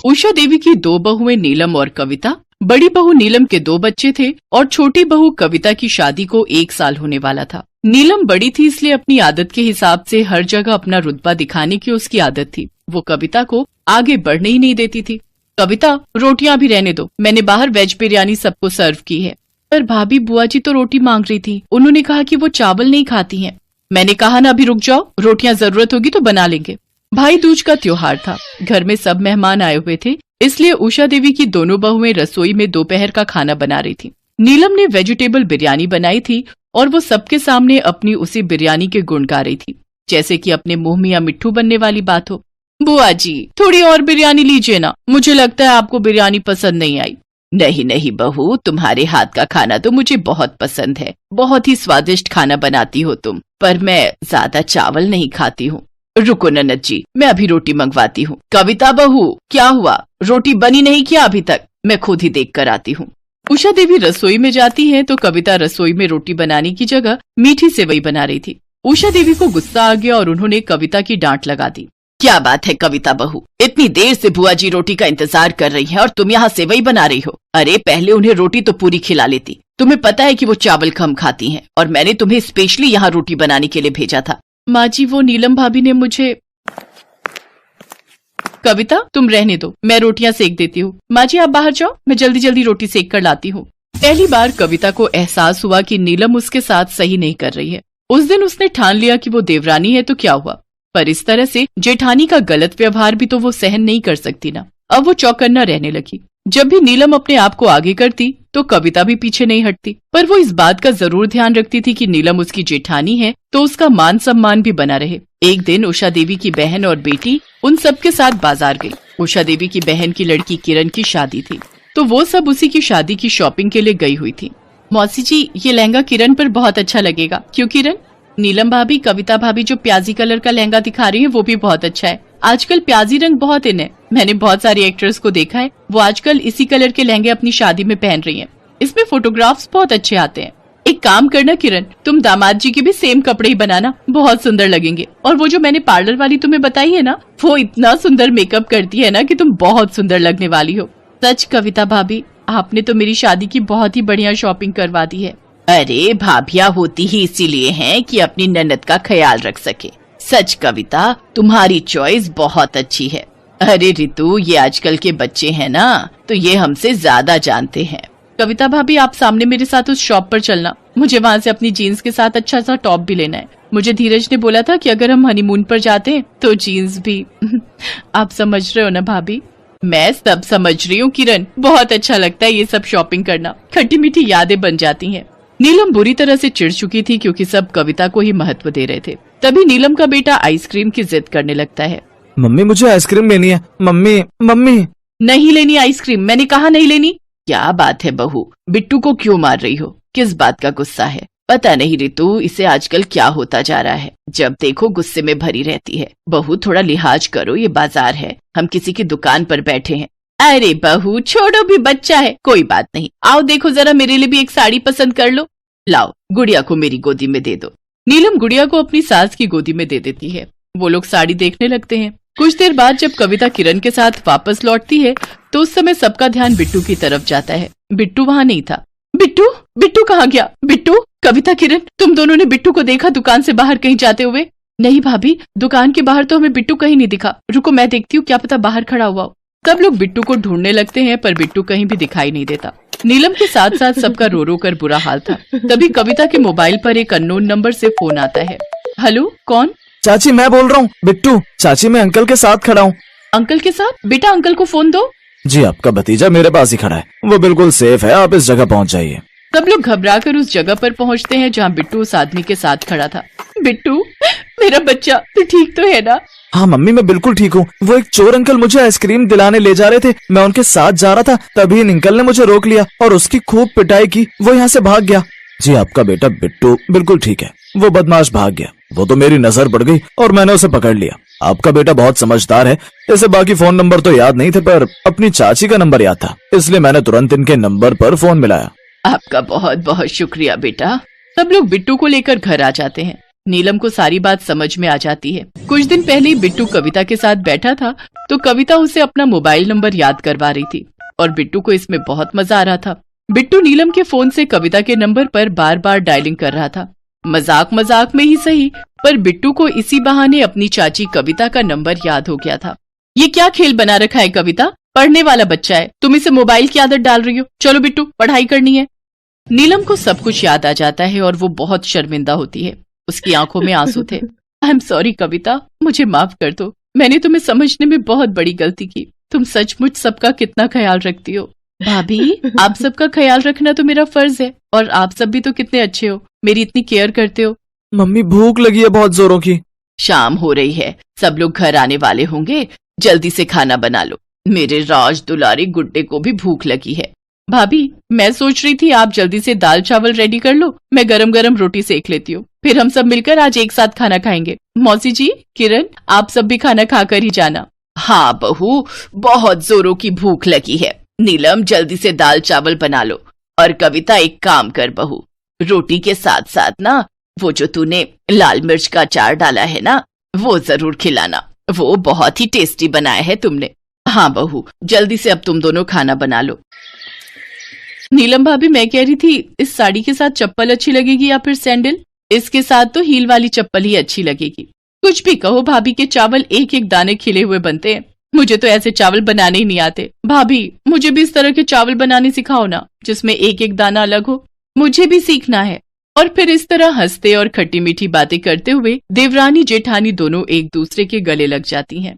उषा देवी की दो बहुएं नीलम और कविता। बड़ी बहू नीलम के दो बच्चे थे और छोटी बहू कविता की शादी को 1 साल होने वाला था। नीलम बड़ी थी इसलिए अपनी आदत के हिसाब से हर जगह अपना रुतबा दिखाने की उसकी आदत थी। वो कविता को आगे बढ़ने ही नहीं देती थी। कविता, रोटियां भी रहने दो, मैंने बाहर वेज बिरयानी सबको सर्व की है। पर भाभी, बुआ जी तो रोटी मांग रही थी, उन्होंने कहा कि वो चावल नहीं खाती हैं। मैंने कहा ना अभी रुक जाओ, रोटियां जरूरत होगी तो बना लेंगे। भाई दूज का त्योहार था, घर में सब मेहमान आए हुए थे, इसलिए उषा देवी की दोनों बहुएं रसोई में दोपहर का खाना बना रही थी। नीलम ने वेजिटेबल बिरयानी बनाई थी और वो सबके सामने अपनी उसी बिरयानी के गुण गा रही थी, जैसे कि अपने मुंह में या मिट्ठू बनने वाली बात हो। बुआ जी, थोड़ी और बिरयानी लीजिए ना, मुझे लगता है आपको बिरयानी पसंद नहीं आई। नहीं नहीं बहू, तुम्हारे हाथ का खाना तो मुझे बहुत पसंद है, बहुत ही स्वादिष्ट खाना बनाती हो तुम, पर मैं ज्यादा चावल नहीं खाती हूँ। रुको ननद जी, मैं अभी रोटी मंगवाती हूँ। कविता बहू, क्या हुआ, रोटी बनी नहीं क्या अभी तक? मैं खुद ही देख कर आती हूँ। उषा देवी रसोई में जाती है तो कविता रसोई में रोटी बनाने की जगह मीठी सेवई बना रही थी। उषा देवी को गुस्सा आ गया और उन्होंने कविता की डांट लगा दी। क्या बात है कविता बहू, इतनी देर से बुआ जी रोटी का इंतजार कर रही है और तुम यहाँ सेवई बना रही हो। अरे पहले उन्हें रोटी तो पूरी खिला लेती, तुम्हें पता है कि वो चावल कम खाती हैं और मैंने तुम्हें स्पेशली यहाँ रोटी बनाने के लिए भेजा था। माँ जी, वो नीलम भाभी ने मुझे। कविता, तुम रहने दो, मैं रोटियां सेक देती हूँ। माँ जी आप बाहर जाओ, मैं जल्दी जल्दी रोटी सेक कर लाती हूँ। पहली बार कविता को एहसास हुआ कि नीलम उसके साथ सही नहीं कर रही है। उस दिन उसने ठान लिया कि वो देवरानी है तो क्या हुआ, पर इस तरह से जेठानी का गलत व्यवहार भी तो वो सहन नहीं कर सकती ना। अब वो चौकन्ना रहने लगी। जब भी नीलम अपने आप को आगे करती तो कविता भी पीछे नहीं हटती, पर वो इस बात का जरूर ध्यान रखती थी कि नीलम उसकी जेठानी है तो उसका मान सम्मान भी बना रहे। एक दिन उषा देवी की बहन और बेटी उन सबके साथ बाजार गई। उषा देवी की बहन की लड़की किरण की शादी थी तो वो सब उसी की शादी की शॉपिंग के लिए गई हुई थी। मौसी जी, ये लहंगा किरण पर बहुत अच्छा लगेगा। क्यों किरण? नीलम भाभी, कविता भाभी जो प्याजी कलर का लहंगा दिखा रही है वो भी बहुत अच्छा है। आजकल प्याजी रंग बहुत इन है, मैंने बहुत सारी एक्ट्रेस को देखा है, वो आजकल इसी कलर के लहंगे अपनी शादी में पहन रही हैं। इसमें फोटोग्राफ्स बहुत अच्छे आते हैं। एक काम करना किरण, तुम दामाद जी के भी सेम कपड़े ही बनाना, बहुत सुंदर लगेंगे। और वो जो मैंने पार्लर वाली तुम्हें बताई है ना, वो इतना सुंदर मेकअप करती है ना कि तुम बहुत सुंदर लगने वाली हो। सच कविता भाभी, आपने तो मेरी शादी की बहुत ही बढ़िया शॉपिंग करवा दी है। अरे भाभियाँ होती ही इसीलिए हैं कि अपनी ननद का ख्याल रख सके। सच कविता, तुम्हारी चॉइस बहुत अच्छी है। अरे रितु, ये आजकल के बच्चे हैं ना तो ये हमसे ज्यादा जानते हैं। कविता भाभी, आप सामने मेरे साथ उस शॉप पर चलना, मुझे वहाँ से अपनी जीन्स के साथ अच्छा सा टॉप भी लेना है। मुझे धीरज ने बोला था कि अगर हम हनीमून पर जाते हैं तो जीन्स भी आप समझ रहे हो ना भाभी? मैं सब समझ रही हूँ किरण, बहुत अच्छा लगता है ये सब शॉपिंग करना, खट्टी मीठी यादें बन जाती हैं। नीलम बुरी तरह से चिढ़ चुकी थी क्योंकि सब कविता को ही महत्व दे रहे थे। तभी नीलम का बेटा आइसक्रीम की जिद करने लगता है। मम्मी, मुझे आइसक्रीम लेनी है। Mummy mummy. नहीं लेनी आइसक्रीम, मैंने कहा नहीं लेनी। क्या बात है बहू, बिट्टू को क्यों मार रही हो? किस बात का गुस्सा है? पता नहीं रितु, इसे आजकल क्या होता जा रहा है, जब देखो गुस्से में भरी रहती है। बहू थोड़ा लिहाज करो, ये बाजार है, हम किसी की दुकान पर बैठे हैं। अरे बहू छोड़ो, भी बच्चा है, कोई बात नहीं। आओ देखो जरा, मेरे लिए भी एक साड़ी पसंद कर लो। लाओ, गुड़िया को मेरी गोदी में दे दो। नीलम गुड़िया को अपनी सास की गोदी में दे देती है। वो लोग साड़ी देखने लगते हैं। कुछ देर बाद जब कविता किरण के साथ वापस लौटती है तो उस समय सबका ध्यान बिट्टू की तरफ जाता है। बिट्टू वहाँ नहीं था। बिट्टू, बिट्टू कहाँ गया? बिट्टू, कविता, किरण, तुम दोनों ने बिट्टू को देखा दुकान से बाहर कहीं जाते हुए? नहीं भाभी, दुकान के बाहर तो हमें बिट्टू कहीं नहीं दिखा। रुको मैं देखती हूँ, क्या पता बाहर खड़ा हुआ हो। सब लोग बिट्टू को ढूंढने लगते हैं पर बिट्टू कहीं भी दिखाई नहीं देता। नीलम के साथ साथ सबका रो रो कर बुरा हाल था। तभी कविता के मोबाइल पर एक अननोन नंबर से फोन आता है। हेलो, कौन? चाची मैं बोल रहा हूँ। बिट्टू, चाची मैं अंकल के साथ खड़ा हूँ। अंकल के साथ? बेटा अंकल को फोन दो। जी, आपका भतीजा मेरे पास ही खड़ा है, वो बिल्कुल सेफ है, आप इस जगह पहुँच जाइए। सब लोग घबरा कर उस जगह पर पहुँचते हैं जहाँ बिट्टू उस आदमी के साथ खड़ा था। बिट्टू, मेरा बच्चा, तू ठीक तो है ना? हाँ मम्मी, मैं बिल्कुल ठीक हूँ। वो एक चोर अंकल मुझे आइसक्रीम दिलाने ले जा रहे थे, मैं उनके साथ जा रहा था, तभी इन अंकल ने मुझे रोक लिया और उसकी खूब पिटाई की, वो यहाँ से भाग गया। जी, आपका बेटा बिट्टू बिल्कुल ठीक है, वो बदमाश भाग गया, वो तो मेरी नजर पड़ गई और मैंने उसे पकड़ लिया। आपका बेटा बहुत समझदार है, इसे बाकी फोन नंबर तो याद नहीं थे पर अपनी चाची का नंबर याद था, इसलिए मैंने तुरंत इनके नंबर पर फोन मिलाया। आपका बहुत बहुत शुक्रिया बेटा। सब लोग बिट्टू को लेकर घर आ जाते हैं। नीलम को सारी बात समझ में आ जाती है। कुछ दिन पहले बिट्टू कविता के साथ बैठा था तो कविता उसे अपना मोबाइल नंबर याद करवा रही थी और बिट्टू को इसमें बहुत मजा आ रहा था। बिट्टू नीलम के फोन से कविता के नंबर पर बार बार डायलिंग कर रहा था। मजाक मजाक में ही सही, पर बिट्टू को इसी बहाने अपनी चाची कविता का नंबर याद हो गया था। ये क्या खेल बना रखा है कविता? पढ़ने वाला बच्चा है, तुम इसे मोबाइल की आदत डाल रही हो। चलो बिट्टू, पढ़ाई करनी है। नीलम को सब कुछ याद आ जाता है और वो बहुत शर्मिंदा होती है। उसकी आंखों में आंसू थे। आई एम सॉरी कविता, मुझे माफ कर दो। मैंने तुम्हें समझने में बहुत बड़ी गलती की। तुम सचमुच सबका कितना ख्याल रखती हो। भाभी, आप सबका ख्याल रखना तो मेरा फर्ज है, और आप सब भी तो कितने अच्छे हो, मेरी इतनी केयर करते हो। मम्मी भूख लगी है बहुत जोरों की। शाम हो रही है, सब लोग घर आने वाले होंगे, जल्दी से खाना बना लो। मेरे राज दुलारी गुड्डे को भी भूख लगी है। भाभी, मैं सोच रही थी आप जल्दी से दाल चावल रेडी कर लो, मैं गरम गरम रोटी सेक लेती हूँ, फिर हम सब मिलकर आज एक साथ खाना खाएंगे। मौसी जी, किरण, आप सब भी खाना खाकर ही जाना। हाँ बहू, बहुत जोरों की भूख लगी है। नीलम, जल्दी से दाल चावल बना लो। और कविता, एक काम कर बहू, रोटी के साथ साथ ना वो जो तूने लाल मिर्च का अचार डाला है ना, वो जरूर खिलाना, वो बहुत ही टेस्टी बनाया है तुमने। हाँ बहू, जल्दी से अब तुम दोनों खाना बना लो। नीलम भाभी, मैं कह रही थी इस साड़ी के साथ चप्पल अच्छी लगेगी या फिर सैंडल? इसके साथ तो हील वाली चप्पल ही अच्छी लगेगी। कुछ भी कहो भाभी, के चावल एक एक दाने खिले हुए बनते हैं। मुझे तो ऐसे चावल बनाने ही नहीं आते। भाभी, मुझे भी इस तरह के चावल बनाने सिखाओ ना, जिसमें एक एक दाना अलग हो। मुझे भी सीखना है। और फिर इस तरह हंसते और खट्टी मीठी बातें करते हुए देवरानी जेठानी दोनों एक दूसरे के गले लग जाती हैं।